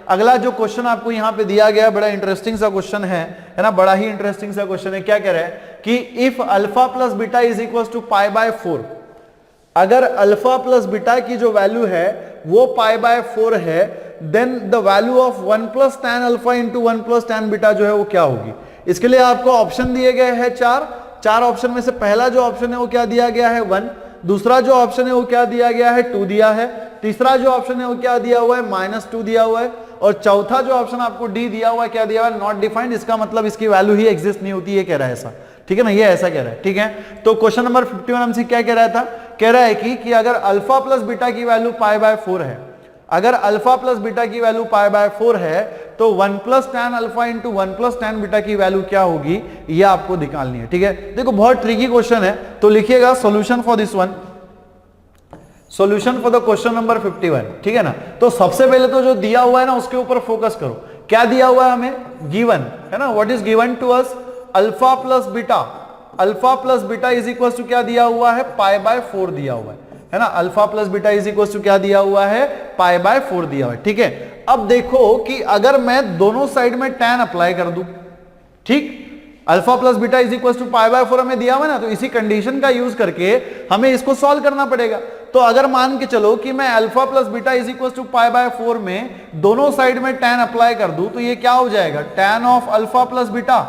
अगला जो क्वेश्चन आपको यहाँ पे दिया गया बड़ा इंटरेस्टिंग सा क्वेश्चन है ना, बड़ा ही इंटरेस्टिंग सा क्वेश्चन है। क्या कह रहा है कि if alpha plus beta is equal to pi by 4, अगर अल्फा प्लस बीटा की जो वैल्यू है वो पाई बाय 4 है, then the value of 1 plus tan alpha into 1 plus tan beta जो है वो क्या होगी। इसके लिए आपको ऑप्शन दिए गए हैं चार ऑप्शन में से पहला जो ऑप्शन है वो क्या दिया गया है 1, दूसरा जो ऑप्शन है वो क्या दिया गया है 2 दिया है, तीसरा जो ऑप्शन है वो क्या दिया हुआ है -2 दिया हुआ है, और चौथा जो ऑप्शन आपको डी दिया हुआ है क्या दिया हुआ है नॉट डिफाइंड। इसका मतलब इसकी वैल्यू ही एग्जिस्ट नहीं होती, ये कह रहा है ऐसा, ठीक है ना, ये ऐसा कह रहा है, ठीक है। तो क्वेश्चन नंबर 51 हमसे क्या कह रहा था, कह रहा है कि अगर अल्फा प्लस बीटा की वैल्यू पाई बाय 4 है, अगर अल्फा प्लस बीटा की वैल्यू पाई बाय 4 है तो 1 plus tan alpha into 1 plus tan beta की वैल्यू क्या होगी, ये आपको निकालनी है, ठीक है। देखो बहुत ट्रिकी क्वेश्चन है, तो लिखिएगा solution for this one, solution for the question number 51, ठीक है ना। तो सबसे पहले तो जो दिया हुआ है ना उसके ऊपर फोकस करो। क्या दिया हुआ है हमें, गिवन है ना, what is given to us, alpha plus beta, alpha plus beta is equal to क्या दिया हुआ है पाई बाय 4 दिया हुआ है ना, alpha plus beta is equal to क्या दिया हुआ है पाई बाय 4 दिया हुआ है, ठीक है। अब देखो कि अगर मैं दोनों साइड में tan अप्लाई कर दूं, ठीक, alpha plus beta is equal to pi by 4 हमें दिया हुआ ना, तो इसी कंडीशन का यूज करके हमें इसको सॉल्व करना पड़ेगा। तो अगर मान के चलो कि मैं alpha plus beta is equal to pi by 4 में दोनों साइड में tan अप्लाई कर दूं, तो ये क्या हो जाएगा tan of alpha plus beta,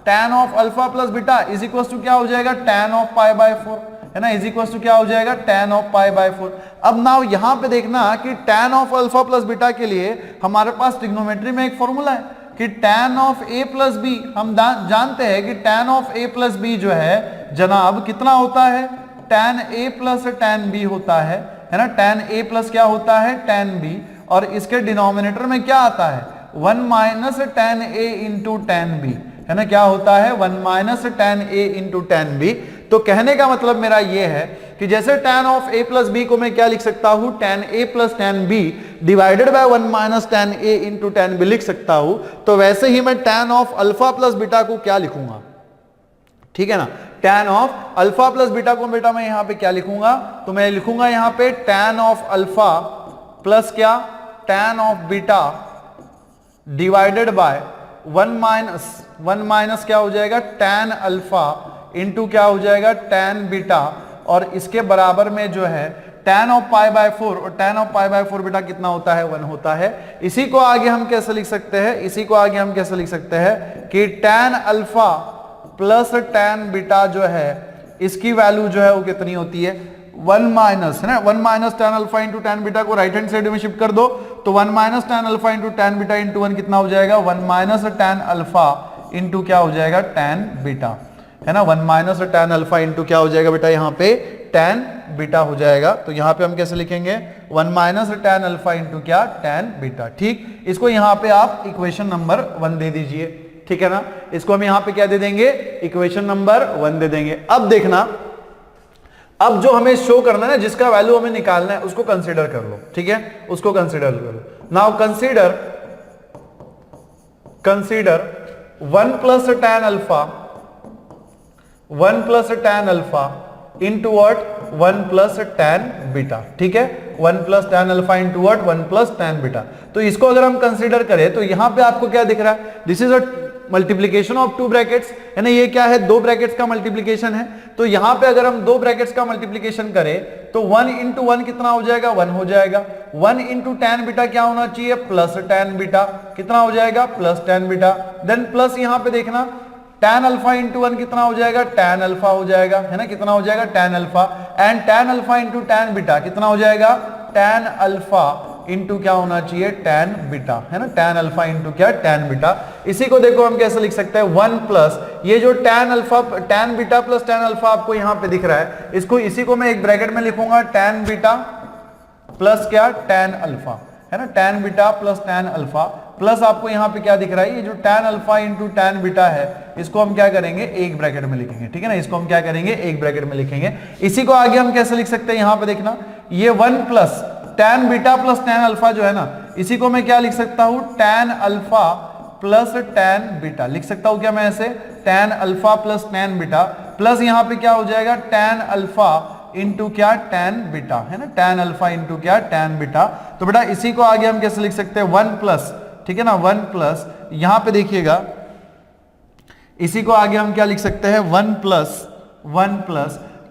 tan of alpha plus beta is equal to क्या हो जाएगा tan ऑफ पाई बाय 4, है ना, इज इक्वल टू क्या हो जाएगा tan ऑफ पाई बाय 4। अब नाउ यहां पे देखना कि tan of alpha plus beta के लिए हमारे पास ट्रिग्नोमेट्री में एक फॉर्मूला है कि tan of a plus b, हम जानते हैं कि tan of a plus b जो है जनाब कितना होता है, tan a plus tan b होता है ना, tan a प्लस क्या होता है tan b, और इसके डिनोमिनेटर में क्या आता है 1 minus tan a into tan b, है ना, क्या होता है 1 minus tan a into tan b। तो कहने का मतलब मेरा ये है कि जैसे tan of a plus b को मैं क्या लिख सकता हूं tan a plus tan b divided by 1 minus tan a into tan b लिख सकता हूं, तो वैसे ही मैं tan of alpha plus beta को क्या लिखूंगा, ठीक है ना, tan of alpha plus beta को बेटा मैं यहां पे क्या लिखूंगा, तो मैं लिखूंगा यहां पे tan ऑफ अल्फा प्लस क्या tan of beta divided by 1 minus क्या हो जाएगा tan अल्फा इंटू क्या हो जाएगा tan बीटा, और इसके बराबर में जो है tan ऑफ पाई बाय 4, और tan ऑफ पाई बाय 4 बेटा कितना होता है 1 होता है। इसी को आगे हम कैसे लिख सकते हैं, इसी को आगे हम कैसे लिख सकते हैं कि tan alpha plus tan beta जो है इसकी वैल्यू जो है वो कितनी होती है 1 माइनस, है ना, 1 minus tan alpha into tan beta को राइट हैंड साइड में शिफ्ट कर दो, तो 1 minus tan alpha into tan beta into 1 कितना हो जाएगा 1 माइनस tan अल्फा इंटू क्या हो जाएगा tan बीटा, है ना, 1 माइनस tan अल्फा इंटू क्या हो जाएगा बेटा यहाँ पे tan बीटा हो जाएगा। तो यहाँ पे हम कैसे लिखेंगे 1 माइनस tan अल्फा इंटू क्या tan बीटा, ठीक। इसको यहाँ पे आप इक्वेशन नंबर 1 दे दीजिए, ठीक है ना, इसको हम यहाँ पे क्या दे देंगे इक्वेशन नंबर 1 दे देंगे। अब देखना, अब जो हमें शो करना है ना, जिसका वैल्यू हमें निकालना है उसको कंसीडर कर लो, ठीक है, उसको कंसीडर कर लो। Now consider 1 plus tan alpha, 1 plus tan alpha into what 1 plus tan beta, ठीक है, 1 plus tan alpha into what 1 plus tan beta. तो इसको अगर हम कंसीडर करें तो यहां पे आपको क्या दिख रहा है, this is a multiplication of 2 brackets, है ना, ये क्या है 2 ब्रैकेट्स का मल्टीप्लीकेशन है। तो यहां पे अगर हम 2 ब्रैकेट्स का मल्टीप्लीकेशन करें तो 1 इंटू 1 कितना हो जाएगा 1 हो जाएगा, 1 इंटू tan बीटा क्या होना चाहिए प्लस tan बीटा, कितना हो जाएगा plus tan beta, then plus यहां पे देखना tan अल्फा इंटू 1 कितना हो जाएगा tan अल्फा हो जाएगा, है ना, कितना हो जाएगा tan alpha, and tan alpha into tan beta कितना हो जाएगा tan अल्फा इंटू क्या होना चाहिए tan बीटा, है ना, tan अल्फा इंटू क्या tan बीटा। इसी को देखो हम कैसे लिख सकते हैं 1 प्लस ये जो tan alpha tan beta plus tan alpha आपको यहां पे दिख रहा है, इसको इसी को मैं एक ब्रैकेट में लिखूंगा tan बीटा प्लस क्या tan अल्फा, है ना, tan beta plus tan alpha, plus आपको यहां पे क्या दिख रहा है ये जो tan alpha into tan beta है इसको हम क्या करेंगे एक ब्रैकेट में लिखेंगे, ठीक है ना, इसको हम क्या करेंगे एक ब्रैकेट में लिखेंगे। इसी को आगे हम कैसे लिख सकते हैं, यहां पे देखना ये 1 plus tan beta plus tan alpha जो है ना, इसी को मैं क्या लिख सकता हूं tan alpha plus tan beta लिख सकता हूं क्या मैं ऐसे tan alpha plus tan beta, plus यहां पे क्या हो जाएगा tan अल्फा इंटू क्या tan बीटा, है ना, tan अल्फा इंटू क्या tan बीटा। तो बेटा इसी को आगे हम कैसे लिख सकते हैं 1 प्लस ठीक है ना, 1 प्लस, यहां पे देखिएगा इसी को आगे हम क्या लिख सकते हैं, 1 plus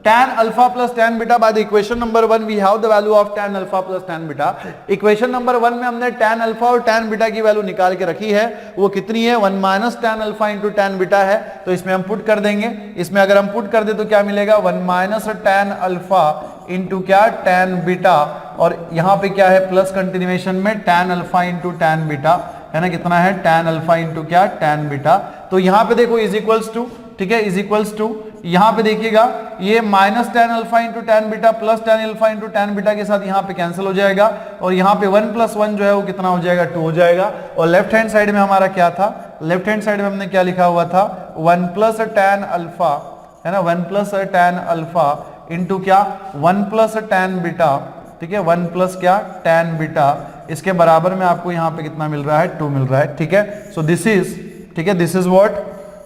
tan alpha plus tan beta by the equation number 1 we have the value of tan alpha plus tan beta. Equation number 1 में हमने tan अल्फा और tan बीटा की वैल्यू निकाल के रखी है, वो कितनी है, 1 minus tan alpha into tan beta है, तो इसमें हम पुट कर देंगे। इसमें अगर हम पुट कर दे तो क्या मिलेगा, 1 माइनस tan अल्फा इंटू क्या tan बीटा, और यहां पे क्या है प्लस कंटिन्यूएशन में tan alpha into tan beta है ना, कितना है tan अल्फा इंटू क्या tan बीटा। तो यहां पे देखो इज इक्वल्स टू, ठीक है, इज इक्वल्स टू, यहां पे देखिएगा ये minus tan alpha into tan beta plus tan alpha into tan beta के साथ यहां पे कैंसिल हो जाएगा, और यहां पे 1 प्लस 1 जो है वो कितना हो जाएगा, 2 हो जाएगा। और लेफ्ट हैंड साइड में हमारा क्या था, लेफ्ट हैंड साइड में हमने क्या लिखा हुआ था, 1 प्लस tan अल्फा है ना, 1 प्लस tan अल्फा इंटू क्या 1 प्लस tan बीटा, ठीक है, 1 प्लस क्या tan बीटा, इसके बराबर में आपको यहाँ पे कितना मिल रहा है, 2 मिल रहा है, ठीक है। सो दिस इज, ठीक है, this is what,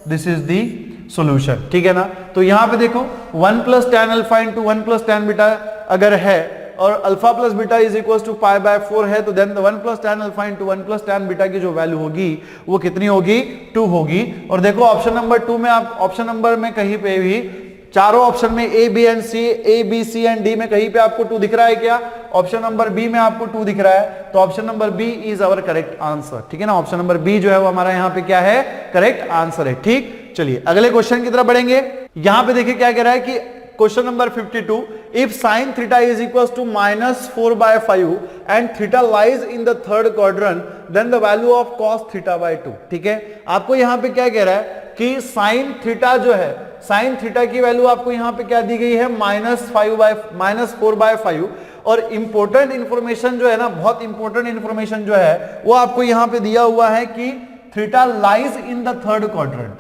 this is the solution, ठीक है ना। तो यहाँ पे देखो 1 plus tan alpha into 1 plus tan beta अगर है और alpha plus beta is equal to pi by 4 है, तो then 1 plus tan alpha into 1 plus tan beta की जो वैल्यू होगी वो कितनी होगी, 2 होगी। और देखो ऑप्शन नंबर 2 में, आप ऑप्शन नंबर में कहीं पे भी चारों ऑप्शन में A B and C, A B C and D में कहीं पे आपको 2 दिख रहा है क्या, ऑप्शन नंबर बी में आपको 2 दिख रहा है, तो option number B is our correct answer, ठीक है ना। ऑप्शन नंबर बी जो है वो हमारा यहाँ पे क्या है, करेक्ट आंसर है, ठीक। चलिए अगले क्वेश्चन की तरफ बढ़ेंगे। यहां पे देखिए क्या कह रहा है कि question number 52, if sine theta is equal to -4/5 and theta lies in the third quadrant, then the value of cos θ/2, ठीक है। आपको यहां पे क्या कह रहा है कि साइन थीटा जो है, साइन थीटा की वैल्यू आपको यहां पे क्या दी गई है, -4/5, और इंपॉर्टेंट इंफॉर्मेशन जो है ना, बहुत इंपॉर्टेंट इंफॉर्मेशन जो है वो आपको यहां पे दिया हुआ है कि theta lies in the third quadrant,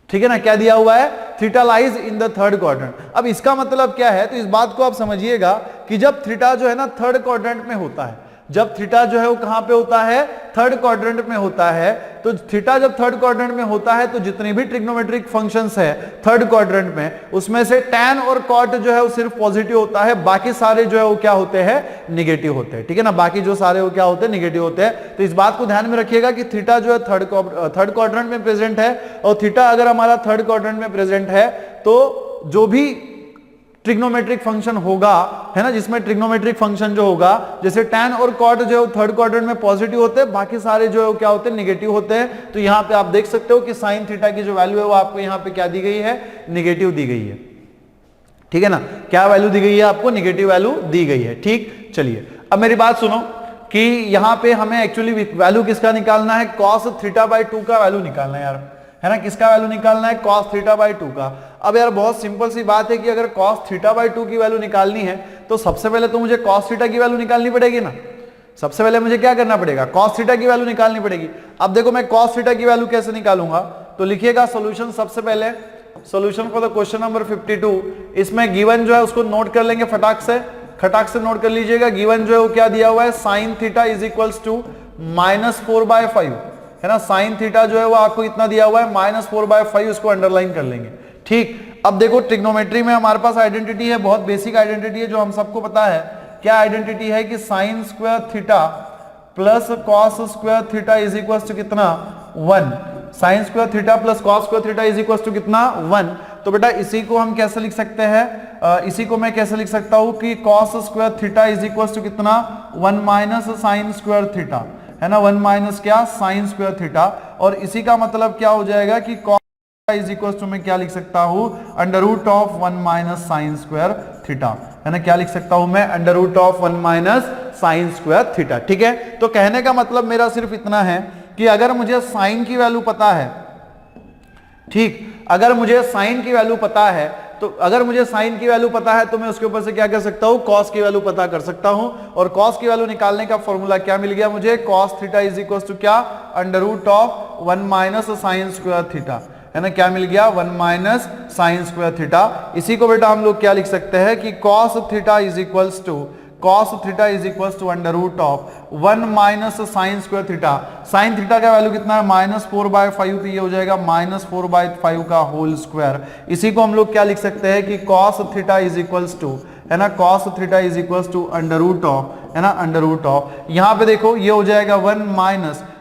ठीक है ना, क्या दिया हुआ है, theta lies in the third quadrant. अब इसका मतलब क्या है, तो इस बात को आप समझिएगा कि जब थीटा जो है ना थर्ड क्वाड्रेंट में होता है, जब थीटा जो है वो कहां पे होता है, थर्ड क्वाड्रेंट में होता है, तो थीटा जब थर्ड क्वाड्रेंट में होता है तो जितने भी ट्रिग्नोमेट्रिक फंक्शंस है थर्ड क्वाड्रेंट में, उसमें से tan और cot जो है वो सिर्फ पॉजिटिव होता है, बाकी सारे जो है वो क्या होते हैं, निगेटिव होते हैं, ठीक है ना, बाकी जो सारे वो क्या होते हैं, निगेटिव होते हैं। तो इस बात को ध्यान में रखिएगा कि थीटा जो है थर्ड क्वाड्रेंट में प्रेजेंट है, और थीटा अगर हमारा थर्ड क्वाड्रेंट में प्रेजेंट है तो जो भी ट्रिग्नोमेट्रिक फंक्शन होगा, है ना, जिसमें ट्रिग्नोमेट्रिक फंक्शन जो होगा, जैसे tan और cot जो है थर्ड क्वाड्रेंट में पॉजिटिव होते हैं, बाकी सारे जो है क्या होते हैं, निगेटिव होते हैं। तो यहां पे आप देख सकते हो कि साइन थीटा की जो वैल्यू है वो आपको यहां पे क्या दी गई है, निगेटिव दी गई है, ठीक है ना, क्या वैल्यू दी गई है आपको, निगेटिव वैल्यू दी गई है, ठीक। चलिए अब मेरी बात सुनो कि यहां पे हमें एक्चुअली वैल्यू किसका निकालना है, cos θ/2 का वैल्यू निकालना है यार, है ना, किसका वैल्यू निकालना है, cos θ/2 का। अब यार बहुत सिंपल सी बात है कि अगर cos θ/2 की वैल्यू निकालनी है तो सबसे पहले तो मुझे cos θ की वैल्यू निकालनी पड़ेगी ना, सबसे पहले मुझे क्या करना पड़ेगा, cos θ की वैल्यू निकालनी पड़ेगी। अब देखो मैं cos θ की वैल्यू कैसे निकालूंगा, तो लिखिएगा सॉल्यूशन, सबसे पहले solution for the question number 52, इसमें गिवन जो है उसको नोट कर लेंगे, फटाक से नोट कर लीजिएगा। गिवन जो है वो क्या दिया हुआ है, sin θ इज इक्वल्स टू -4/5, है ना, साइन थीटा जो है वो आपको इतना दिया हुआ है -4/5, उसको अंडरलाइन कर लेंगे, ठीक। अब देखो ट्रिग्नोमेट्री में हमारे पास आइडेंटिटी है, बहुत बेसिक आइडेंटिटी है जो हम सबको पता है, क्या आइडेंटिटी है कि sine square theta plus cos square theta is equal to कितना, 1, sine square theta plus cos square theta is equal to कितना, 1। तो बेटा इसी को हम कैसे लिख सकते हैं, इसी को मैं कैसे लिख सकता हूं कि cos square theta is equal to कितना, 1 माइनस साइन स्क्वायर थीटा, है ना, 1 माइनस क्या, साइन स्क्वायर थीटा। और इसी का मतलब क्या हो जाएगा कि cos इज इक्वल टू मैं क्या लिख सकता हूं, √1 माइनस साइन स्क्वायर थीटा, है ना, क्या लिख सकता हूं मैं, √1 माइनस साइन स्क्वायर थीटा, ठीक है। तो कहने का मतलब मेरा सिर्फ इतना है कि अगर मुझे साइन की वैल्यू पता है, ठीक, अगर मुझे साइन की वैल्यू पता है, तो अगर मुझे साइन की वैल्यू पता है तो मैं उसके ऊपर से क्या कर सकता हूं, कॉस की वैल्यू पता कर सकता हूं। और कॉस की वैल्यू निकालने का फॉर्मूला क्या मिल गया मुझे, cos θ इज इक्वल टू क्या, √1 माइनस साइन स्क्वायर थीटा, है ना, क्या मिल गया, 1 माइनस साइन स्क्वायर थीटा। इसी को बेटा हम लोग क्या लिख सकते हैं कि cos θ is equal to √1 minus sine square theta. Sine theta का वैल्यू कितना है, -4/5, तो ये हो जाएगा -4/5 का होल स्क्वायर। इसी को हम लोग क्या लिख सकते हैं कि cos θ इज इक्वल टू, है ना, cos θ इज इक्वल टू है ना, अंडर रूट ऑफ, यहाँ पे देखो ये हो जाएगा 1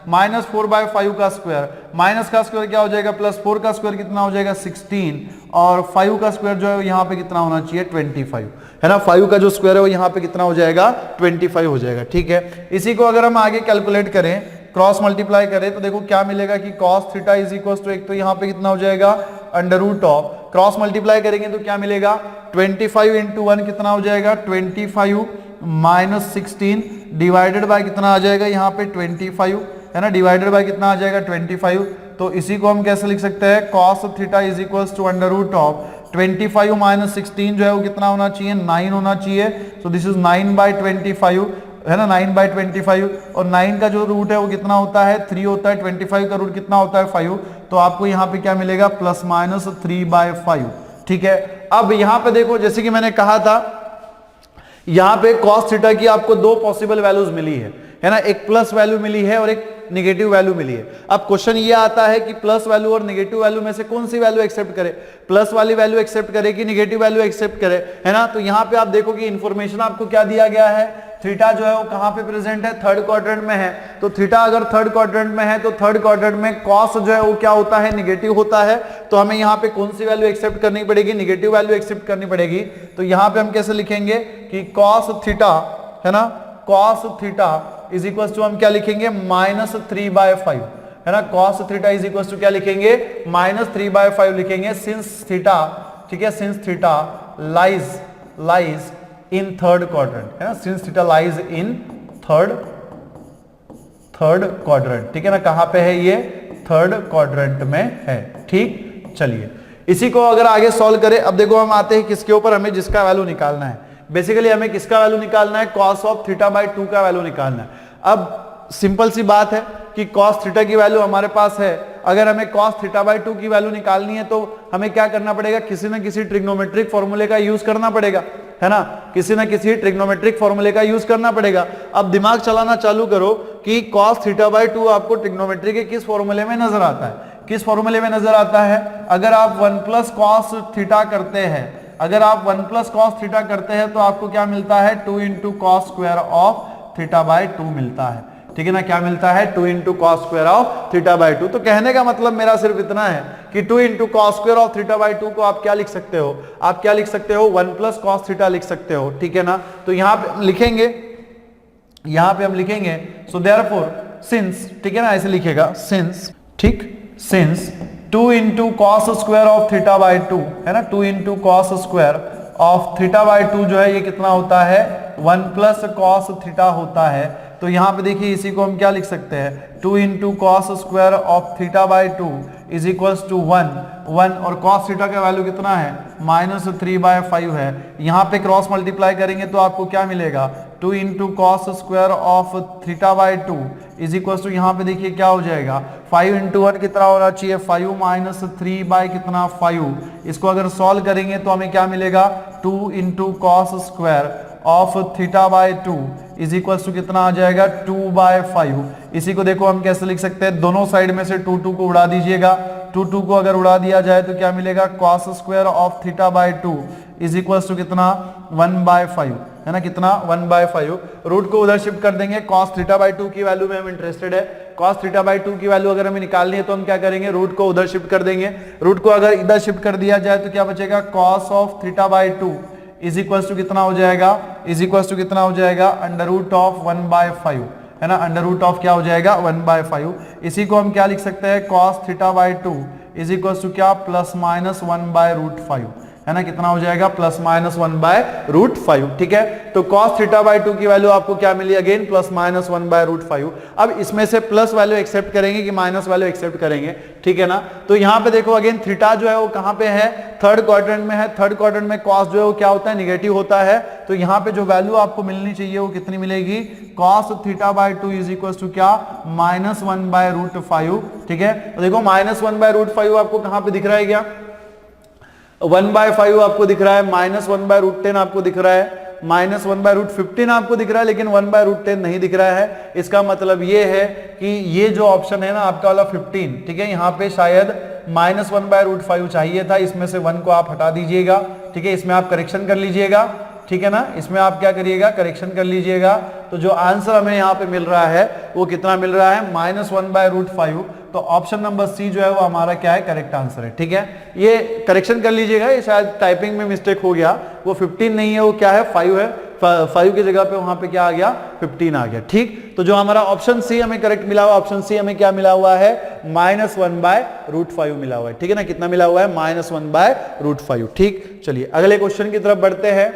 माइनस 4/5 का स्क्वायर, माइनस का स्क्वायर क्या हो जाएगा प्लस 4 का स्क्वायर कितना हो जाएगा 16, और 5 का स्क्वायर जो है यहाँ पे कितना होना चाहिए 25, है ना, 5 का जो स्क्वायर है वो यहाँ पे कितना हो जाएगा 25 हो जाएगा। ठीक है, इसी को अगर हम आगे कैलकुलेट करें, क्रॉस मल्टीप्लाई करें तो देखो क्या मिलेगा कि cos theta is equal to, एक तो यहाँ पे कितना हो जाएगा under root of, cross multiply करेंगे तो क्या मिलेगा 25 इंटू 1 कितना हो जाएगा 25 माइनस 16 डिवाइडेड बाय कितना आ जाएगा यहाँ पे 25, है ना, डिवाइडेड बाय कितना आ जाएगा 25। तो इसी को हम कैसे लिख सकते हैं, cos theta is equal to under root of 25 minus 16 जो है वो कितना होना चाहिए 9 होना चाहिए। सो दिस इज 9/25, है ना, 9/25, और 9 का जो रूट है वो कितना होता है 3 होता है, 25 का रूट कितना होता है 5, तो आपको यहाँ पे क्या मिलेगा प्लस माइनस 3/5। ठीक है, अब यहाँ पे देखो जैसे कि मैंने कहा था, यहाँ पे cos थीटा की आपको दो पॉसिबल वैल्यूज मिली है ना, एक प्लस वैल्यू मिली है और एक निगेटिव वैल्यू मिली है। अब क्वेश्चन ये आता है कि प्लस वैल्यू और निगेटिव वैल्यू में से कौन सी वैल्यू एक्सेप्ट करे, प्लस वाली वैल्यू एक्सेप्ट करे कि निगेटिव वैल्यू एक्सेप्ट करे, है ना। तो यहाँ पे आप देखो कि इंफॉर्मेशन आपको क्या दिया गया है, थीटा जो है वो कहां पे प्रेजेंट है, थर्ड क्वाड्रेंट में है। तो थीटा अगर थर्ड क्वाड्रेंट में है तो थर्ड क्वाड्रेंट में कॉस जो है वो क्या होता है निगेटिव होता है। तो हमें यहाँ पे कौन सी वैल्यू एक्सेप्ट करनी पड़ेगी, निगेटिव वैल्यू एक्सेप्ट करनी पड़ेगी। तो यहाँ पे हम कैसे लिखेंगे कि कॉस थीटा, है ना, cos theta is equal to हम क्या लिखेंगे -3/5, है ना, cos theta is equal to क्या लिखेंगे -3/5 लिखेंगे, सिंस थीटा, ठीक है, since theta lies in third quadrant, है ना, since theta lies in third quadrant, ठीक है ना, कहां पे है ये थर्ड क्वाड्रेंट में है। ठीक, चलिए इसी को अगर आगे सॉल्व करें, अब देखो हम आते हैं किसके ऊपर, हमें जिसका वैल्यू निकालना है, बेसिकली हमें किसका वैल्यू निकालना है, cos ऑफ थीटा बाई 2 का वैल्यू निकालना है। अब सिंपल सी बात है कि cos थीटा की वैल्यू हमारे पास है, अगर हमें cos थीटा बाई 2 की वैल्यू निकालनी है तो हमें क्या करना पड़ेगा, किसी ना किसी ट्रिग्नोमेट्रिक फॉर्मूले का यूज करना पड़ेगा, है ना, किसी ना किसी ट्रिग्नोमेट्रिक फॉर्मूले का यूज करना पड़ेगा। अब दिमाग चलाना चालू करो कि cos थीटा बाई 2 आपको ट्रिग्नोमेट्री के किस फॉर्मूले में नजर आता है, किस फॉर्मूले में नजर आता है। अगर आप 1 प्लस cos थीटा करते हैं, अगर आप 1 प्लस cos थीटा करते हैं तो आपको क्या मिलता है 2 into cos square of theta by 2 मिलता है, ठीक है ना, क्या मिलता है 2 into cos square of theta by 2। तो कहने का मतलब मेरा सिर्फ इतना है कि 2 into cos square of theta by 2 को आप क्या लिख सकते हो, आप क्या लिख सकते हो 1 प्लस cos थीटा लिख सकते हो, ठीक है ना। तो यहां पे हम लिखेंगे, यहां पे हम लिखेंगे सो देयरफॉर सिंस, ठीक है ना, ऐसे लिखेगा सिंस, ठीक, since 2 into cos square of theta by 2, है ना, 2 into cos square of theta by 2 जो है ये कितना होता है 1 प्लस cos थीटा होता है। तो यहाँ पे देखिए इसी को हम क्या लिख सकते हैं 2 into cos square of theta by 2 is equals to 1 और cos थीटा का वैल्यू कितना है -3/5 है। यहाँ पे क्रॉस मल्टीप्लाई करेंगे तो आपको क्या मिलेगा 2 into cos square of theta by 2 is equals to, यहाँ पे देखिए क्या हो जाएगा 5 इंटू 1 कितना होना चाहिए 5 माइनस 3 बाई कितना 5। इसको अगर सॉल्व करेंगे तो हमें क्या मिलेगा 2 into cos square of theta by 2 is equal to कितना आ जाएगा 2/5। इसी को देखो हम कैसे लिख सकते हैं, दोनों साइड में से 2 को उड़ा दीजिएगा, 2 को अगर उड़ा दिया जाए तो क्या मिलेगा cos square of theta by 2 is equal to कितना 1/5, है ना, कितना 1/5। रूट को उधर शिफ्ट कर देंगे, cos थीटा बाई 2 की वैल्यू में हम इंटरेस्टेड है, cos थीटा बाई 2 की वैल्यू अगर हमें निकालनी है तो हम क्या करेंगे रूट को उधर शिफ्ट कर देंगे। रूट को अगर इधर शिफ्ट कर दिया जाए तो क्या बचेगा cos of theta by 2 is equal to कितना हो जाएगा, इज इक्वल टू कितना हो जाएगा अंडर रूट ऑफ 1/5, है ना, अंडर रूट ऑफ क्या हो जाएगा 1/5। इसी को हम क्या लिख सकते हैं cos theta by 2 is equal to क्या प्लस माइनस 1/√5, है ना, कितना हो जाएगा प्लस माइनस 1/√5, ठीक है। तो cos थीटा बाई 2 की वैल्यू आपको क्या मिली अगेन प्लस माइनस 1/√5। अब इसमें से प्लस वैल्यू एक्सेप्ट करेंगे कि माइनस वैल्यू एक्सेप्ट करेंगे, ठीक है ना। तो यहाँ पे देखो अगेन थीटा जो है वो कहाँ पे है थर्ड क्वाड्रेंट में है, थर्ड क्वाड्रेंट में cos जो है वो क्या होता है निगेटिव होता है। तो यहाँ पे जो वैल्यू आपको मिलनी चाहिए वो कितनी मिलेगी cos theta by 2 is equal to क्या -1/√5, ठीक है। तो देखो -1/√5 आपको कहाँ पे दिख रहा है, क्या 1/5 आपको दिख रहा है, -1/√10 आपको दिख रहा है, -1/√15 आपको दिख रहा है, लेकिन 1/√10 नहीं दिख रहा है। इसका मतलब ये है कि ये जो ऑप्शन है ना आपका वाला 15, ठीक है, यहाँ पे शायद -1/√5 चाहिए था, इसमें से 1 को आप हटा दीजिएगा, ठीक है, इसमें आप करेक्शन कर लीजिएगा। ठीक है ना। इसमें आप क्या करिएगा, करेक्शन कर लीजिएगा। तो जो आंसर हमें यहाँ पे मिल रहा है वो कितना मिल रहा है, -1/√5। तो ऑप्शन नंबर सी जो है वो हमारा क्या है, करेक्ट आंसर है। ठीक है, ये करेक्शन कर लीजिएगा, ये शायद टाइपिंग में मिस्टेक हो गया, वो 15 नहीं है, वो क्या है 5 है। 5 की जगह पे वहां पे क्या आ गया, 15 आ गया। ठीक, तो जो हमारा ऑप्शन सी हमें करेक्ट मिला हुआ, ऑप्शन सी हमें क्या मिला हुआ है, -1/√5 मिला हुआ है। ठीक है ना, कितना मिला हुआ है, -1/√5। ठीक, चलिए अगले क्वेश्चन की तरफ बढ़ते हैं।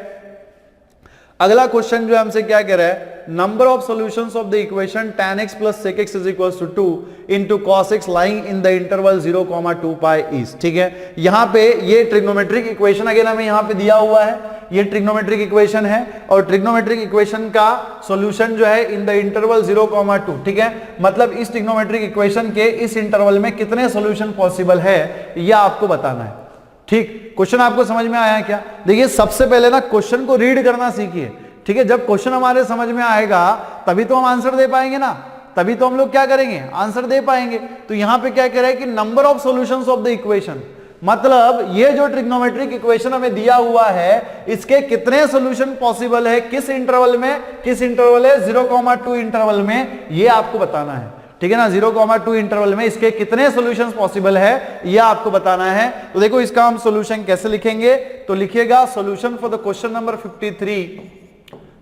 अगला क्वेश्चन जो हमसे क्या कह रहा है, number of solutions of the equation tan x plus sec x is equals to 2 into cos x lying in the interval 0, 2 pi is। ठीक है, यहां पे ये ट्रिग्नोमेट्रिक इक्वेशन अगेन हमें यहां पे दिया हुआ है, ये ट्रिग्नोमेट्रिक इक्वेशन है और ट्रिग्नोमेट्रिक इक्वेशन का सॉल्यूशन जो है इन द इंटरवल 0, 2। ठीक है, मतलब इस ट्रिग्नोमेट्रिक इक्वेशन के इस इंटरवल में कितने सॉल्यूशन पॉसिबल है यह आपको बताना है। ठीक, क्वेश्चन आपको समझ में आया क्या? देखिए सबसे पहले ना क्वेश्चन को रीड करना सीखिए। ठीक है, जब क्वेश्चन हमारे समझ में आएगा तभी तो हम आंसर दे पाएंगे ना, तभी तो हम लोग क्या करेंगे, आंसर दे पाएंगे। तो यहां पे क्या कह रहा है कि number of solutions of the equation, मतलब ये जो ट्रिग्नोमेट्रिक इक्वेशन हमें दिया हुआ है इसके कितने सॉल्यूशन पॉसिबल है, किस इंटरवल में, किस इंटरवल है 0, 2 इंटरवल में, ये आपको बताना है। ठीक है ना, 0, 2 इंटरवल में इसके कितने सॉल्यूशंस पॉसिबल है यह आपको बताना है। तो देखो इसका हम सॉल्यूशन कैसे लिखेंगे, तो लिखिएगा solution for the question number 53।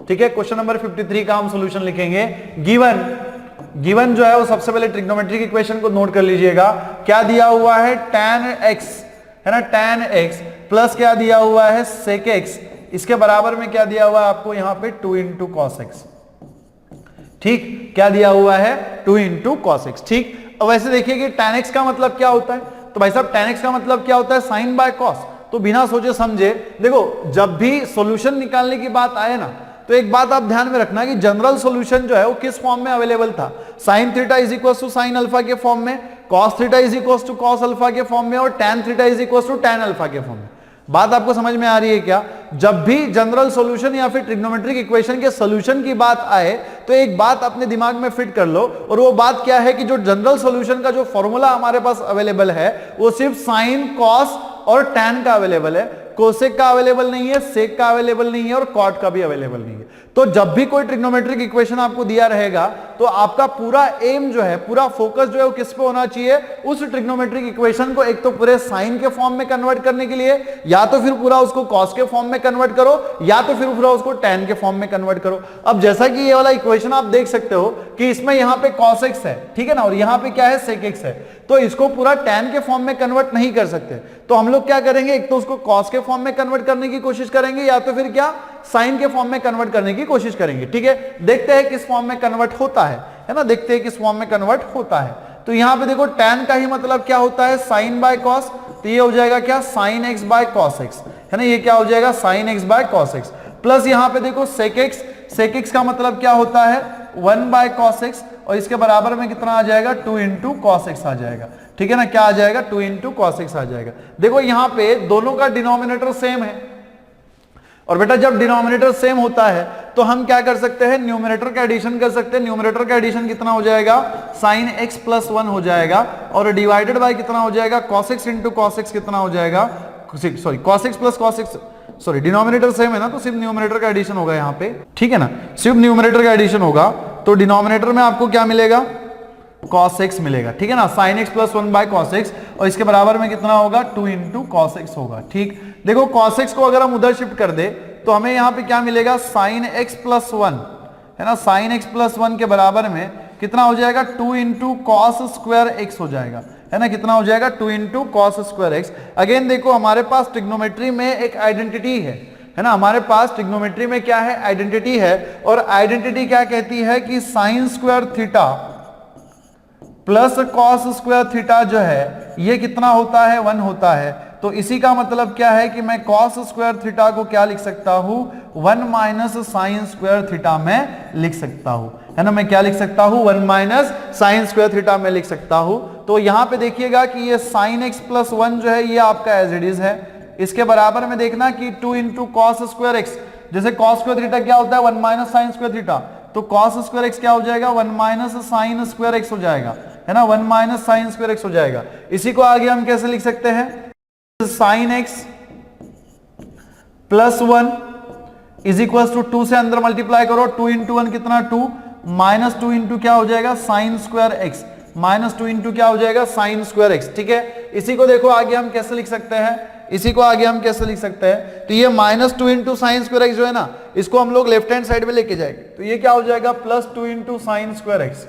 ठीक है, क्वेश्चन नंबर 53 का हम सॉल्यूशन लिखेंगे। गिवन जो है वो सबसे पहले ट्रिग्नोमेट्रिक इक्वेशन को नोट कर लीजिएगा। क्या दिया हुआ है, tan x है ना, tan x प्लस क्या दिया हुआ है, sec x, इसके बराबर में क्या दिया हुआ है आपको यहां पे 2 into cos x। ठीक, क्या दिया हुआ है, 2 into cos x। ठीक, अब वैसे देखिए कि tan x का मतलब क्या होता है, तो भाई साहब tan x का मतलब क्या होता है, sin by cos। तो बिना सोचे समझे देखो, जब भी सॉल्यूशन निकालने की बात आए ना, तो एक बात आप ध्यान में रखना कि जनरल सॉल्यूशन जो है वो किस फॉर्म में अवेलेबल था, sin theta is equal to sin alpha के फॉर्म में, cos theta is equal to cos alpha के फॉर्म में और tan theta is equal to tan alpha के फॉर्म में। बात आपको समझ में आ रही है क्या? जब भी जनरल सॉल्यूशन या फिर ट्रिग्नोमेट्रिक इक्वेशन के सॉल्यूशन की बात आए तो एक बात अपने दिमाग में फिट कर लो, और वो बात क्या है कि जो जनरल सॉल्यूशन का जो फॉर्मूला हमारे पास अवेलेबल है वो सिर्फ साइन, कॉस और tan का अवेलेबल है, कोसेक का अवेलेबल नहीं है, सेक का अवेलेबल नहीं है और कॉट का भी अवेलेबल नहीं है। तो जब भी कोई ट्रिग्नोमेट्रिक इक्वेशन आपको दिया रहेगा तो आपका पूरा एम जो है, पूरा फोकस जो है वो किस पे होना चाहिए, उस ट्रिग्नोमेट्रिक इक्वेशन को एक तो पूरे साइन के फॉर्म में कन्वर्ट करने के लिए, या तो फिर पूरा उसको कॉस के फॉर्म में कन्वर्ट करो, या तो फिर पूरा उसको tan के फॉर्म में कन्वर्ट करो। अब जैसा कि ये वाला इक्वेशन आप देख सकते हो कि इसमें यहां पे cos x है, ठीक है ना, और यहां पे क्या है, sec x है, तो इसको पूरा tan के फॉर्म में कन्वर्ट नहीं कर सकते। तो हम लोग क्या करेंगे, एक तो उसको cos के फॉर्म में कन्वर्ट करने की कोशिश करेंगे, या तो फिर क्या, साइन के फॉर्म में कन्वर्ट करने की कोशिश करेंगे। ठीक है, देखते हैं किस फॉर्म में कन्वर्ट होता है ना, देखते हैं किस फॉर्म में कन्वर्ट होता है। तो यहां पे देखो tan का ही मतलब क्या होता है, sin बाय cos, तो ये हो जाएगा क्या, sin x by cos x, है ना, ये क्या हो जाएगा, sin x by cos x, plus यहां पे देखो sec x का मतलब क्या होता है, 1 बाय cos x, और इसके बराबर में कितना आ जाएगा, 2 into cos x आ जाएगा। ठीक है ना, क्या आ जाएगा, 2 into cos x आ जाएगा। देखो यहां पे दोनों का डिनोमिनेटर सेम है, और बेटा जब डिनोमिनेटर सेम होता है तो हम क्या कर सकते हैं, न्यूमरेटर का एडिशन कर सकते हैं। न्यूमरेटर का एडिशन कितना हो जाएगा, sin x प्लस 1 हो जाएगा, और डिवाइडेड बाय कितना हो जाएगा, cos x into cos x कितना हो जाएगा, sorry cos x plus cos x, sorry denominator same है ना, तो सिर्फ न्यूमरेटर का एडिशन होगा यहाँ पे। ठीक है ना, सिर्फ न्यूमरेटर का एडिशन होगा, तो डिनोमिनेटर में आपको क्या मिलेगा, cos x मिलेगा। ठीक है ना, sin x plus 1 by cos x, और इसके बराबर में कितना होगा, 2 into cos x होगा। ठीक, देखो cos x को अगर हम उधर शिफ्ट कर दे तो हमें यहाँ पे क्या मिलेगा, sin x प्लस 1, है ना, sin x प्लस 1 के बराबर में कितना हो जाएगा, 2 into cos स्क्वायर x हो जाएगा, है ना, कितना हो जाएगा, 2 into cos square x। Again देखो हमारे पास ट्रिग्नोमेट्री में एक आइडेंटिटी है ना, हमारे पास ट्रिग्नोमेट्री में क्या है, आइडेंटिटी है, और आइडेंटिटी क्या कहती है कि sine square theta plus cos square theta जो है ये कितना होता है, 1 होता है। तो इसी का मतलब क्या है कि मैं कॉस स्क्वायर थीटा को क्या लिख सकता हूं, 1 माइनस साइन स्क्वायर थीटा में लिख सकता हूं, है ना, मैं क्या लिख सकता हूं, 1 माइनस साइन स्क्वायर थीटा में लिख सकता हूं। तो यहां पे देखिएगा कि ये साइन एक्स प्लस 1 जो है ये आपका एज इट इज है, इसके बराबर में देखना कि 2 इंटू कॉस स्क्वायर एक्स, जैसे कॉस स्क्वायर थीटा क्या होता है, 1 माइनस साइन स्क्वायर थीटा, तो कॉस स्क्वायर एक्स क्या हो जाएगा, 1 माइनस साइन स्क्वायर एक्स हो जाएगा, है ना, 1 माइनस साइन स्क्वायर एक्स हो जाएगा। इसी को आगे हम कैसे लिख सकते हैं, sine x plus 1 is equal to 2 से अंदर मल्टीप्लाई करो, 2 इंटू 1 कितना 2, माइनस 2 इंटू क्या हो जाएगा sign square x, minus 2 into क्या हो जाएगा साइन स्क्वायर एक्स। ठीक है, इसी को देखो आगे हम कैसे लिख सकते हैं, इसी को आगे हम कैसे लिख सकते हैं, तो ये minus 2 into sine square x जो है ना, इसको हम लोग लेफ्ट हैंड साइड में लेके जाएंगे, तो ये क्या हो जाएगा plus 2 into sine square x.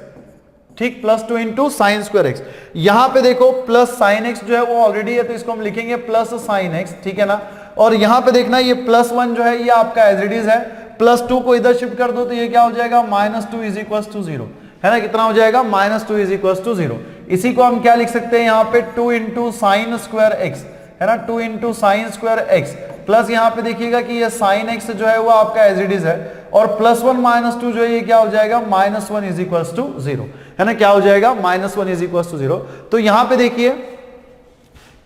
ठीक, plus 2 into sine square x. यहां पे देखो प्लस साइन एक्स जो है वो ऑलरेडी है, तो इसको हम लिखेंगे प्लस साइन एक्स। ठीक है ना, और यहां पे देखना ये प्लस 1 जो है ये आपका एज इट इज है, प्लस 2 को इधर शिफ्ट कर दो तो ये क्या हो जाएगा माइनस 2 इज इक्वल टू 0, है ना, कितना हो जाएगा माइनस 2 इज इक्वल टू 0। इसी को हम क्या लिख सकते हैं यहाँ पे 2 इंटू साइन स्क्वायर एक्स, है ना, 2 into sine square x, plus यहाँ पे देखिएगा कि ये साइन एक्स जो है वो आपका एज इट इज है, और प्लस 1 माइनस 2 जो है ये क्या हो जाएगा माइनस 1 इज इक्वल टू 0, है ना, क्या हो जाएगा माइनस 1 इज इक्वल टू 0। तो यहां पे देखिए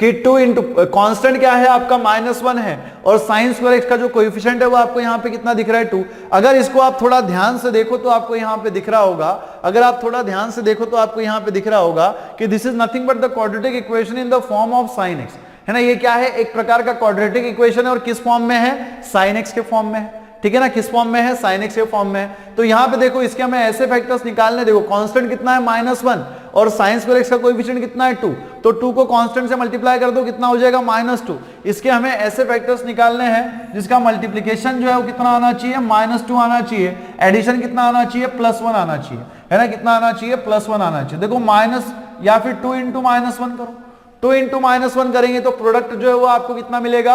कि 2 इंटू कॉन्स्टेंट क्या है आपका -1 है, और साइन स्क्वायर एक्स का जो कोएफिशिएंट है वो आपको यहाँ पे कितना दिख रहा है 2। अगर इसको आप थोड़ा ध्यान से देखो तो आपको यहाँ पे दिख रहा होगा, अगर आप थोड़ा ध्यान से देखो तो आपको यहाँ पे दिख रहा होगा कि this is nothing but the quadratic equation in the form of sine x, है ना, ये क्या है एक प्रकार का क्वाड्रेटिक इक्वेशन है, और किस फॉर्म में है साइन एक्स के फॉर्म में है। ठीक है ना, किस फॉर्म में है साइन एक्स के फॉर्म में है। तो यहां पे देखो इसके हमें ऐसे फैक्टर्स निकालने, देखो कांस्टेंट कितना है -1 और साइन स्क्वायर एक्स का कोएफिशिएंट कितना है 2, तो 2 को कांस्टेंट से मल्टीप्लाई कर दो कितना हो जाएगा -2। इसके हमें ऐसे फैक्टर्स निकालने हैं जिसका मल्टीप्लिकेशन जो है वो कितना आना चाहिए -2 आना चाहिए, एडिशन कितना आना चाहिए +1 आना चाहिए, है ना, कितना आना चाहिए +1 आना चाहिए। देखो माइनस या फिर 2 इंटू -1 करो, 2 इंटू -1 करेंगे तो प्रोडक्ट जो है वो आपको कितना मिलेगा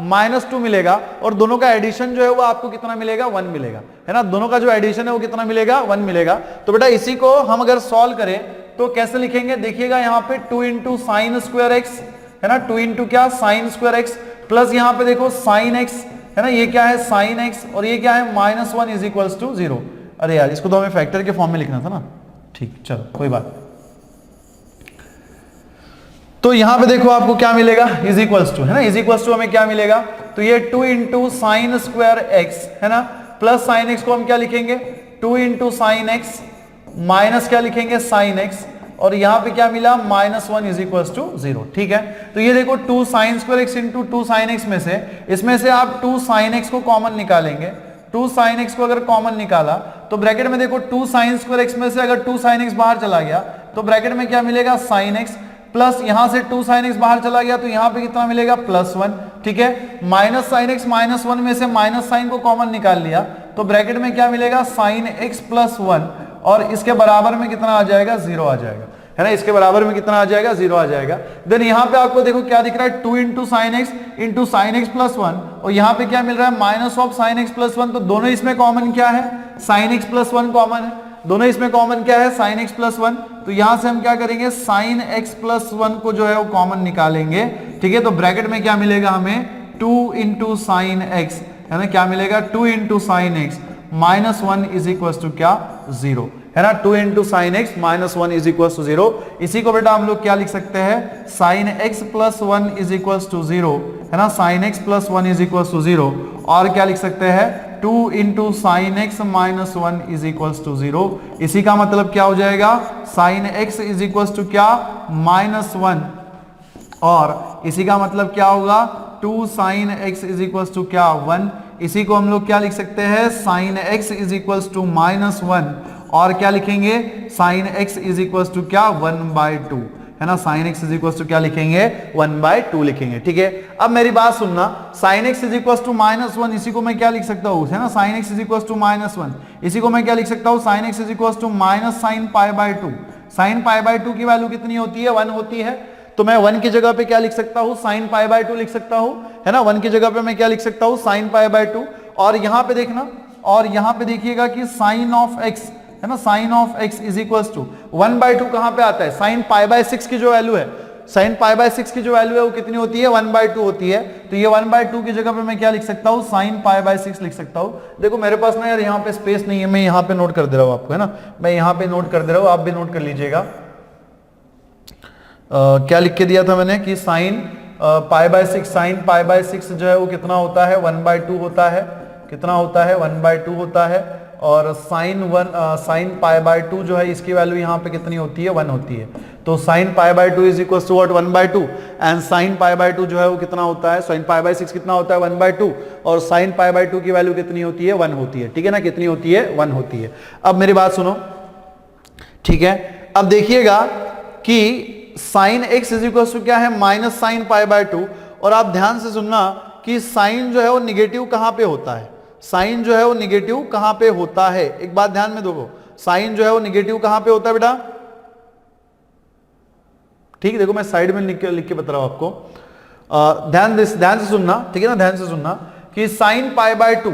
-2 मिलेगा, और दोनों का एडिशन जो है वो आपको कितना मिलेगा 1 मिलेगा, है ना, दोनों का जो एडिशन है वो कितना मिलेगा 1 मिलेगा। तो बेटा इसी को हम अगर सॉल्व करें तो कैसे लिखेंगे, देखिएगा यहाँ पे 2 इंटू साइन स्क्वायर एक्स, है ना, 2 इंटू क्या साइन स्क्वायर एक्स, प्लस यहाँ पे देखो साइन एक्स, है ना, ये क्या है साइन एक्स, और ये क्या है -1 इज इक्वल टू 0। अरे यार इसको तो हमें फैक्टर के फॉर्म में लिखना था ना, ठीक, चलो कोई बात। तो यहां पे देखो आपको क्या मिलेगा इज इक्वल्स टू, है ना, इज इक्वल्स टू हमें क्या मिलेगा, तो ये 2 इंटू साइन स्क्वायर एक्स, है ना, प्लस साइन एक्स को हम क्या लिखेंगे 2 इंटू साइन एक्स, माइनस क्या लिखेंगे साइन एक्स, और यहां पे क्या मिला -1 इज इक्वल्स टू 0। ठीक है, तो ये देखो 2 sign square x into 2 sine x में से, इसमें से आप 2 साइन एक्स को कॉमन निकालेंगे, 2 साइन एक्स को अगर कॉमन निकाला तो ब्रैकेट में देखो 2 साइन स्क्वायर एक्स में से अगर 2 साइन एक्स बाहर चला गया तो ब्रैकेट में क्या मिलेगा साइन एक्स, प्लस यहां से 2 sin x बाहर चला गया तो यहां पे कितना मिलेगा +1। ठीक है, माइनस साइन एक्स -1 में से माइनस साइन को कॉमन निकाल लिया तो ब्रैकेट में क्या मिलेगा sin x +1, और इसके बराबर में कितना आ जाएगा 0 आ जाएगा, है ना, इसके बराबर में कितना आ जाएगा 0 आ जाएगा। देन यहां पे आपको देखो क्या दिख रहा है 2 into sine x into sine x +1, और यहां पे क्या मिल रहा है माइनस ऑफ साइन एक्स +1, तो दोनों इसमें कॉमन क्या है sin x +1 कॉमन है, दोनों इसमें कॉमन क्या है sin x +1, तो यहां से हम क्या करेंगे sin x +1 को जो है वो कॉमन निकालेंगे। ठीक है, तो ब्रैकेट में क्या मिलेगा हमें 2 इंटू साइन एक्स, है ना, क्या मिलेगा 2 into sine x -1 is equal to क्या 0, है ना, 2 into sine x -1 is equal to 0। इसी को बेटा हम लोग क्या लिख सकते हैं sin x +1 is equal to 0, है ना, sin x +1 is equal to 0, और क्या लिख सकते हैं 2 into sine x -1 is equal to 0। इसी का मतलब क्या हो जाएगा sine x is equal to क्या -1, और इसी का मतलब क्या होगा 2 sine x is equal to क्या 1। इसी को हम लोग क्या लिख सकते हैं sine x is equal to -1, और क्या लिखेंगे sine x is equal to क्या 1/2, है ना, sin x is equal to क्या लिखेंगे 1/2 लिखेंगे। ठीक है, अब मेरी बात सुनना, sin x is equal to -1, इसी को मैं क्या लिख सकता हूँ, है ना, sin x is equal to -1, इसी को मैं क्या लिख सकता हूँ sin x is equal to -sin π/2। sin π/2 की वैल्यू कितनी होती है 1 होती है, तो मैं 1 की जगह पे क्या लिख सकता हूँ sin π/2 लिख सकता हूँ, है ना, 1 की जगह पे मैं क्या लिख सकता हूँ sin π/2, और यहाँ पे देखना, और यहाँ पे देखिएगा कि sin ऑफ x, है ना, sin of x is equal to 1/2 कहां पे आता है sin π/6 की जो वैल्यू है, sin π/6 की जो वैल्यू है वो कितनी होती है 1/2 होती है, तो ये 1/2 की जगह पे मैं क्या लिख सकता हूँ sin π/6 लिख सकता हूँ। देखो मेरे पास ना यार यहाँ पे स्पेस नहीं है, मैं यहाँ पे नोट कर दे रहा हूँ आपको, है ना, मैं यहाँ पे नोट कर दे रहा हूँ, आप भी नोट कर लीजिएगा। क्या लिख के दिया था मैंने कि sin π/6 जो है वो कितना होता है 1/2 होता है, कितना होता है 1/2 होता है, और साइन पाई बाय 2 जो है इसकी वैल्यू यहाँ पे कितनी होती है, 1 होती है। तो sine pi by 2 is equal to what, 1/2, and sine pi by 2 जो है वो कितना होता है, साइन पाई बाय 6 कितना होता है, 1/2, और साइन पाई बाय 2 की वैल्यू कितनी होती है, 1 होती है। ठीक है ना, कितनी होती है, 1 होती है। अब मेरी बात सुनो, ठीक है। अब देखिएगा कि sine x is equal to क्या है, माइनस साइन पाई बाय 2, और आप ध्यान से सुनना कि साइन जो है वो निगेटिव कहां पे होता है, साइन जो है वो निगेटिव कहां पे होता है, एक बात ध्यान में दो, साइन जो है वो निगेटिव कहां पे होता है बेटा, ठीक है। देखो मैं साइड में लिख के बता रहा हूं आपको, ध्यान से सुनना, ठीक है ना, ध्यान से सुनना कि साइन पाई बाय 2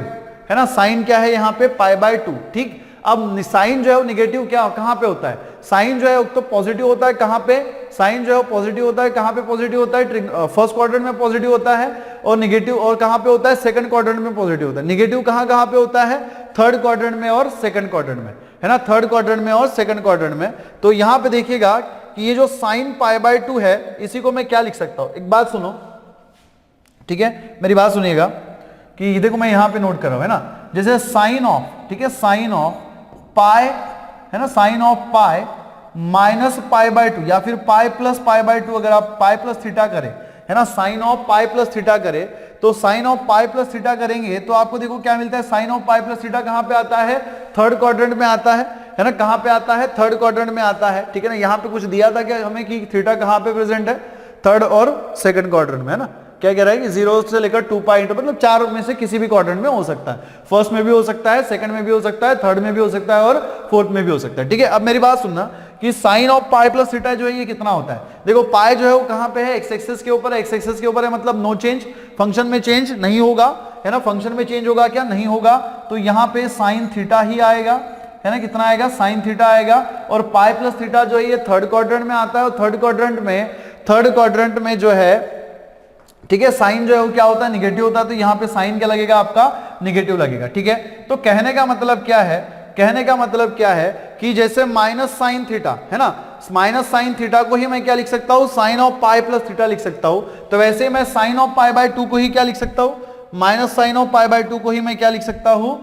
है ना, साइन क्या है यहाँ पे, पाई बाय 2, ठीक। अब साइन जो है वो निगेटिव क्या कहां पे होता है, साइन जो है तो पॉजिटिव होता है कहां पे, साइन जो है पॉजिटिव होता है कहां पे, पॉजिटिव होता है फर्स्ट क्वाड्रेंट में पॉजिटिव होता है, और निगेटिव और कहां पे होता है, सेकंड क्वाड्रेंट में पॉजिटिव होता है। निगेटिव कहां कहां पे होता है, थर्ड क्वाड्रेंट में और सेकंड क्वाड्रेंट में, है ना, थर्ड क्वाड्रेंट में और सेकंड क्वाड्रेंट में। तो यहां पे देखिएगा कि ये जो साइन पाई बाय 2 है, इसी को मैं क्या लिख सकता हूं, एक बात सुनो, ठीक है, मेरी बात सुनिएगा कि देखो मैं यहां पे नोट कर रहा हूं, है ना, जैसे साइन ऑफ, ठीक है, साइन ऑफ पाई, है ना, sine of pi minus pi by 2, या फिर पाई प्लस पाई बाय 2, अगर आप पाई प्लस थीटा करें, है ना, sine of pi plus theta करें, तो sine of pi plus theta करेंगे तो आपको देखो क्या मिलता है, sine of pi plus theta कहां पे आता है, थर्ड क्वाड्रेंट में आता है ना, कहां पे आता है, थर्ड क्वाड्रेंट में आता है। ठीक है ना, यहां पे कुछ दिया था क्या हमें कि थीटा कहां पे प्रेजेंट है, थर्ड और सेकंड क्वाड्रेंट में, है ना, क्या कह रहा है कि 0 से लेकर 2 पाई इंटू, मतलब 4 में से किसी भी क्वाड्रेंट में हो सकता है, फर्स्ट में भी हो सकता है, सेकंड में भी हो सकता है, थर्ड में भी हो सकता है, और फोर्थ में भी हो सकता है। ठीक है, अब मेरी बात सुनना कि sine of pi plus theta जो है ये कितना होता है, देखो पाई जो है वो कहां पे है, एक्स एक्सिस के ऊपर है, एक्स एक्सिस के ऊपर है, मतलब नो चेंज, फंक्शन में चेंज नहीं होगा, है ना, फंक्शन में चेंज होगा क्या, नहीं होगा, तो यहां पे साइन थीटा ही आएगा, है ना, कितना आएगा, साइन थीटा आएगा। और पाई प्लस थीटा जो है ये थर्ड क्वाड्रेंट में आता है, और थर्ड क्वाड्रेंट में जो है, ठीक है, साइन जो है वो क्या होता है, निगेटिव होता है, तो यहां पे साइन क्या लगेगा, आपका निगेटिव लगेगा। ठीक है, तो कहने का मतलब क्या है, कहने का मतलब क्या है कि जैसे माइनस साइन थीटा, है ना, माइनस साइन थीटा को ही मैं क्या लिख सकता हूं, sine of pi plus theta लिख सकता हूं, तो वैसे मैं साइन ऑफ पाई बाय 2 को ही क्या लिख सकता हूं, minus sine of pi by 2 को ही मैं क्या लिख सकता हूं,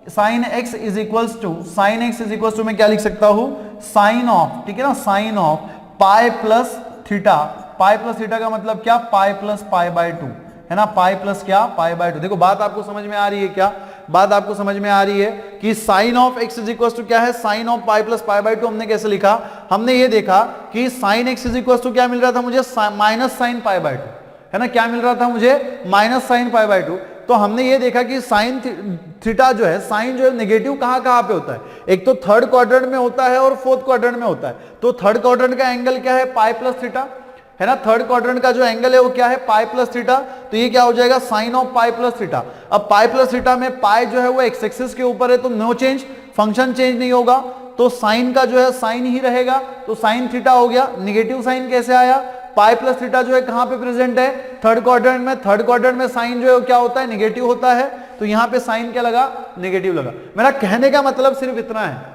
sine x is equals to मैं क्या लिख सकता हूं, साइन ऑफ, ठीक है ना, sine of pi plus theta, pi plus theta का मतलब क्या, पाई प्लस पाई बाय 2, है ना, पाई प्लस क्या, पाई बाय 2। देखो बात आपको समझ में आ रही है क्या, बात आपको समझ में आ रही है कि sine of x is equal to क्या है, sine of pi plus pi by 2। हमने कैसे लिखा, हमने ये देखा कि sine x is equal to क्या मिल रहा था मुझे, माइनस साइन पाई बाय 2, है ना, क्या मिल रहा था मुझे, माइनस साइन पाई बाय 2। तो हमने ये देखा कि साइन थीटा जो है, साइन जो है निगेटिव कहां कहां पे होता है, एक तो थर्ड क्वाड्रेंट में होता है और फोर्थ क्वाड्रेंट में होता है। तो थर्ड क्वाड्रेंट का एंगल क्या है, पाई प्लस थीटा, है ना, थर्ड क्वाड्रेंट का जो एंगल है वो क्या है, पाई प्लस थीटा, तो ये क्या हो जाएगा, sine of pi plus theta. अब पाई प्लस थीटा में पाई जो है वो एक्स एक्सिस के ऊपर है, तो नो चेंज, फंक्शन चेंज नहीं होगा, तो साइन का जो है साइन ही रहेगा, तो साइन थीटा हो गया। निगेटिव साइन कैसे आया, पाई प्लस थीटा जो है कहां पे प्रेजेंट है, थर्ड क्वाड्रेंट में, थर्ड क्वाड्रेंट में साइन जो है क्या होता है, निगेटिव होता है, तो यहां पे साइन क्या लगा, निगेटिव लगा। मेरा कहने का मतलब सिर्फ इतना है,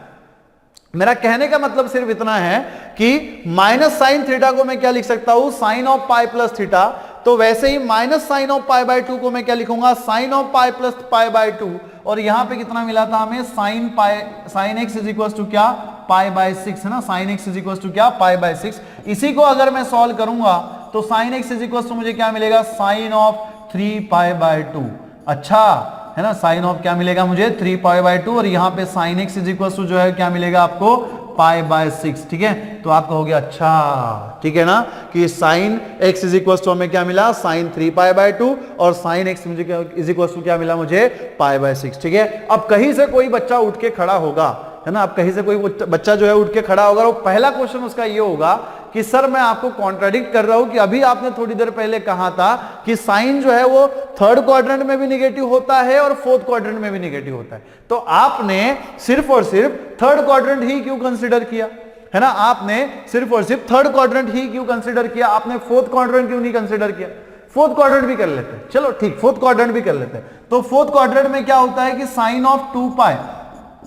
मेरा कहने का मतलब सिर्फ इतना है कि माइनस साइन थीटा को मैं क्या लिख सकता हूं, sine of pi plus theta, तो वैसे ही minus sine of pi by 2 को मैं क्या लिखूंगा, sine of pi plus pi by 2, और यहां पे कितना मिला था हमें, sine x is equal to क्या, पाई बाय 6, है ना, sine x is equal to क्या, पाई बाय 6। इसी को अगर मैं सॉल्व करूंगा तो sine x is equal to मुझे क्या मिलेगा, साइन ऑफ 3 पाई बाय 2, अच्छा, है ना, साइन ऑफ क्या मिलेगा मुझे, 3 पाई बाय 2, और यहाँ पे sine x is equal to जो है क्या मिलेगा आपको, पाई बाय 6। ठीक है, तो आपका हो गया, अच्छा, ठीक है ना, कि sine x is equal to हमें क्या मिला, साइन 3 पाई बाय 2, और साइन एक्स मुझे क्या इज इक्वल टू क्या मिला मुझे, पाई बाय 6। ठीक है, अब कहीं से कोई बच्चा उठ के खड़ा होगा, है ना, अब कहीं से कोई बच्चा जो है उठ के खड़ा होगा, और पहला क्वेश्चन उसका ये होगा कि सर मैं आपको कॉन्ट्राडिक्ट कर रहा हूं कि अभी आपने थोड़ी देर पहले कहा था कि साइन जो है वो थर्ड क्वाड्रेंट में भी नेगेटिव होता है और फोर्थ क्वाड्रेंट में भी नेगेटिव होता है, तो आपने सिर्फ और सिर्फ थर्ड क्वाड्रेंट ही क्यों कंसीडर किया, है ना, आपने सिर्फ और सिर्फ थर्ड क्वाड्रेंट ही क्यों कंसीडर किया, आपने फोर्थ क्वाड्रेंट क्यों नहीं कंसीडर किया। फोर्थ क्वाड्रेंट भी कर लेते हैं, चलो ठीक, फोर्थ क्वाड्रेंट भी कर लेते हैं। तो फोर्थ क्वाड्रेंट में क्या होता है कि sine of 2 pi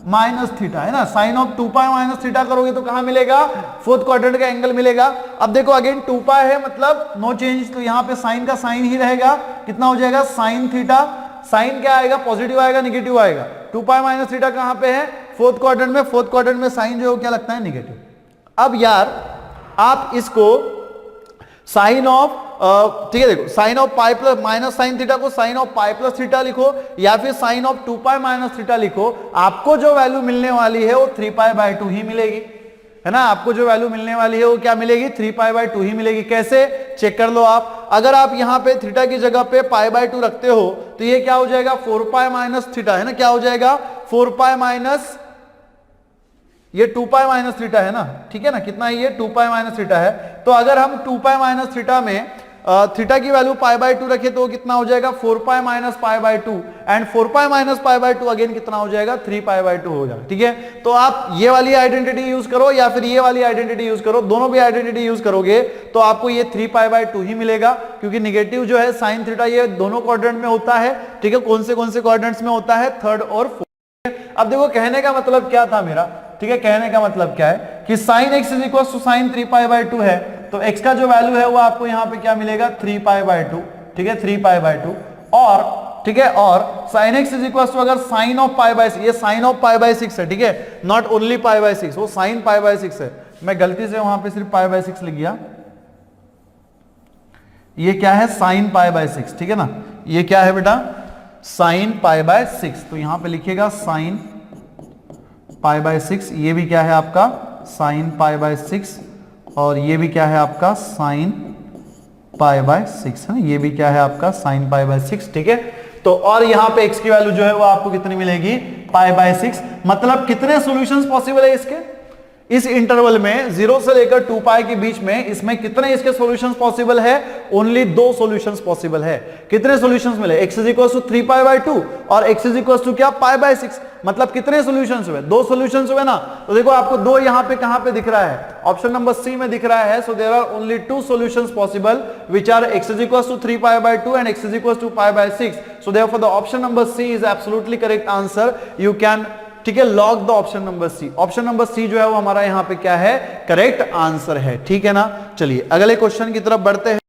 minus theta, है ना, sine of 2 pi minus theta करोगे तो कहां मिलेगा, फोर्थ क्वाड्रेंट का एंगल मिलेगा। अब देखो अगेन 2 पाई है मतलब नो चेंज, तो यहां पे साइन का साइन ही रहेगा, कितना हो जाएगा, साइन थीटा, साइन क्या आएगा, पॉजिटिव आएगा निगेटिव आएगा, 2 पाई माइनस थीटा कहां पे है, फोर्थ क्वाड्रेंट में, फोर्थ क्वाड्रेंट में साइन जो क्या लगता है निगेटिव। अब यार आप इसको साइन ऑफ ठीक है, देखो sine of pi plus minus sine theta को sine of pi plus theta लिखो या फिर sine of 2 pi minus theta लिखो, आपको जो वैल्यू मिलने वाली है वो 3 पाई बाय 2 ही मिलेगी, है ना। आपको जो वैल्यू मिलने वाली है वो क्या मिलेगी, 3 पाई बाय 2 ही मिलेगी। कैसे चेक कर लो आप, अगर आप यहां पे थीटा की जगह पे पाई बाय 2 रखते हो तो ये क्या हो जाएगा, 4 पाई माइनस थीटा, है ना, क्या हो जाएगा 4 पाई माइनस ये 2 पाई माइनस थीटा है ना, ठीक है ना, कितना है ये 2 पाई माइनस थीटा है। तो अगर हम 2 पाई माइनस थीटा में थीटा की वैल्यू पाई बाय 2 रखे तो कितना हो जाएगा 4 पाई minus pi by 2 and 4 pi minus pi by 2 again कितना हो जाएगा 3 पाई बाय 2 हो जाएगा, ठीक है। तो आप ये वाली आइडेंटिटी यूज करो या फिर ये वाली आइडेंटिटी यूज करो, दोनों भी आइडेंटिटी यूज करोगे तो आपको ये 3 पाई बाय 2 ही मिलेगा, क्योंकि निगेटिव जो है साइन थीटा ये दोनों क्वाड्रेंट में होता है, ठीक है। कौन से क्वाड्रेंट्स में होता है, थर्ड और फोर्थ। अब देखो कहने का मतलब क्या था मेरा, ठीक है, कहने का मतलब क्या है कि sin x is equal to sine 3 pi by 2 है, तो x का जो वैल्यू है वो आपको यहाँ पे क्या मिलेगा 3 पाई बाय 2, ठीक है, 3 पाई बाय 2 और ठीक है, और sin x is equal to अगर साइन ऑफ पाई बाय 6, ये साइन ऑफ पाई बाय 6 है, ठीक है, नॉट ओनली पाई बाय 6, वो साइन पाई बाय 6 है। मैं गलती से वहां पे सिर्फ पाई बाय 6 लिख गया, ये क्या है साइन पाई बाय 6, ठीक है ना, ये क्या है बेटा साइन पाई बाय 6, तो यहां पे लिखिएगा साइन पाई बाय 6, ये भी क्या है आपका साइन पाई बाय 6 और ये भी क्या है आपका साइन पाई बाय 6, है ना, ये भी क्या है आपका साइन पाई बाय 6, ठीक है। तो और यहां पे x की वैल्यू जो है वो आपको कितनी मिलेगी पाई बाय 6, मतलब कितने सॉल्यूशंस पॉसिबल है इसके, इस इंटरवल में 0 से लेकर 2 पाई के बीच में इसमें कितने इसके सॉल्यूशंस पॉसिबल है, ओनली 2 सॉल्यूशंस पॉसिबल है। कितने सॉल्यूशंस मिले, x is equal to 3 pi by 2 और x इज इक्वल टू क्या पाई बाय 6, मतलब कितने सॉल्यूशंस हुए, 2 सॉल्यूशंस हुए ना। तो देखो आपको 2 यहां पे कहां पे दिख रहा है, ऑप्शन नंबर सी में दिख रहा है। So there are only 2 solutions possible which are x is equal to 3 pi by 2 and x is equal to pi by 6। So therefore the option number C is absolutely correct answer, you can, ठीक है, lock the option number C. Option number C जो है वो हमारा यहां पे क्या है करेक्ट आंसर है, ठीक है ना। चलिए अगले क्वेश्चन की तरफ बढ़ते हैं।